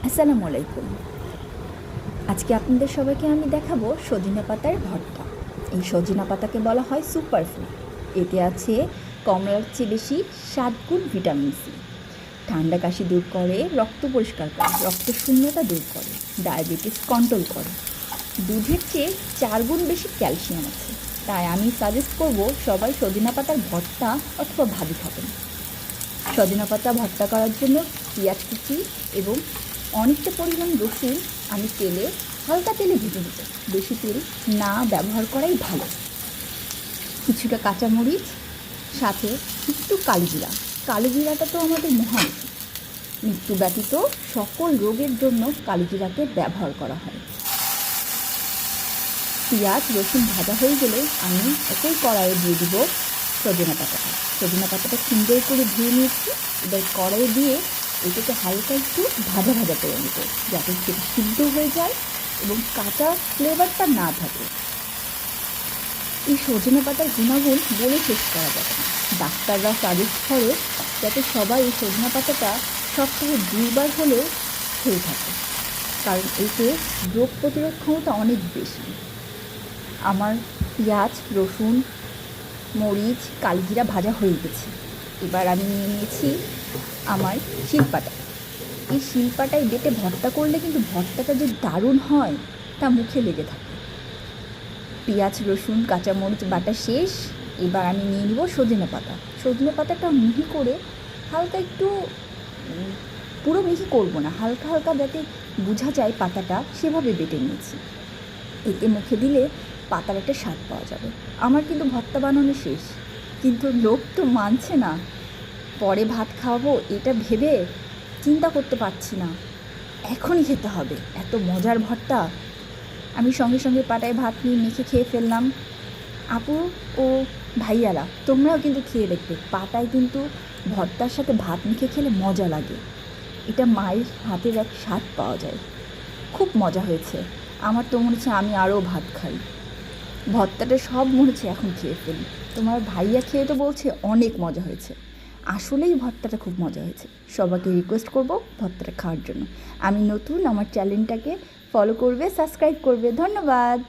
আসসালামু আলাইকুম। আজকে আপনাদের সবাইকে আমি দেখাবো সজিনা পাতার ভর্তা। এই সজিনা পাতাকে বলা হয় সুপারফুড। এতে আছে কমলার চেয়ে বেশি 7 গুণ ভিটামিন সি। ঠান্ডা কাশি দূর করে, রক্ত পরিষ্কার করে, রক্ত শূন্যতা দূর করে, ডায়াবেটিস কন্ট্রোল করে। দুধের চেয়ে 4 গুণ বেশি ক্যালসিয়াম আছে। তাই আমি সাজেস্ট করব সবাই সজিনা পাতার ভর্তা অথবা ভাজি খাবেন। সজনা পাতা ভর্তা করার জন্য পেঁয়াজ কুচি এবং অনেকটা পরিমাণ রসুন আমি হালকা তেলে ভেজে নেব। বেশি তেল না ব্যবহার করাই ভালো। কিছুটা কাঁচামরিচ, সাথে একটু কালোজিরা। কালোজিরাটা তো আমাদের মহান মৃত্যু ব্যতীত সকল রোগের জন্য কালোজিরাকে ব্যবহার করা হয়। পেঁয়াজ রসুন ভাজা হয়ে গেলে আমি একই কড়াইয়ে দিয়ে দিব সজনা পাতাটা। সজনা পাতাটা সুন্দর করে ধুয়ে নিয়েছি। এবার কড়াইয়ে দিয়ে এটাকে হালকা একটু ভাজা ভাজা করে নেব, যাতে সেটা সিদ্ধ হয়ে যায় এবং কাঁচা ফ্লেভারটা না থাকে। এই সজনা পাতার গুণাগুণ বলে শেষ করা যাবে না। ডাক্তাররা সাজেস্ট করে যাতে সবাই এই সজনা পাতাটা সপ্তাহে 2বার হলেও খেয়ে থাকে, কারণ এতে রোগ প্রতিরোধ ক্ষমতা অনেক বেশি। আমার পেঁয়াজ রসুন মরিচ কালজিরা ভাজা হয়ে গেছে। এবার আমি নিয়ে নিয়েছি আমার শিলপাটা। এই শিলপাটায় বেটে ভর্তা করলে কিন্তু ভর্তাটা যে দারুণ হয় তা মুখে লেগে থাকে। পেঁয়াজ রসুন কাঁচামরিচ বাটা শেষ। এবার আমি নিয়ে নিব সজনে পাতা। সজনে পাতাটা মিহি করে হালকা একটু, পুরো মিহি করবো না, হালকা হালকা যাতে বোঝা যায় পাতাটা, সেভাবে বেটে নিয়েছি। এতে মুখে দিলে পাতার একটা স্বাদ পাওয়া যাবে। আমার কিন্তু ভর্তা বানানো শেষ, কিন্তু লোক তো মানছে না। পরে ভাত খাওয়াবো এটা ভেবে চিন্তা করতে পারছি না, এখনই খেতে হবে। এত মজার ভর্তা। আমি সঙ্গে সঙ্গে পাটায় ভাত নিয়ে মেখে খেয়ে ফেললাম। আপু ও ভাইয়ারা, তোমরাও কিন্তু খেয়ে দেখবে। পাটায় কিন্তু ভর্তার সাথে ভাত মেখে খেলে মজা লাগে। এটা মায়ের হাতের এক স্বাদ পাওয়া যায়। খুব মজা হয়েছে। আমার তো মনে হচ্ছে আমি আরও ভাত খাই। ভর্তাটা সব মনে হচ্ছে এখন খেয়ে ফেলি। তোমার ভাইয়া খেয়ে তো বলছে অনেক মজা হয়েছে। আসলেই ভর্তাটা খুব মজা হয়েছে। সবাইকে রিকোয়েস্ট করব ভর্তাটা খাওয়ার জন্য। আমি নতুন, আমার চ্যানেলটাকে ফলো করবে, সাবস্ক্রাইব করবে। ধন্যবাদ।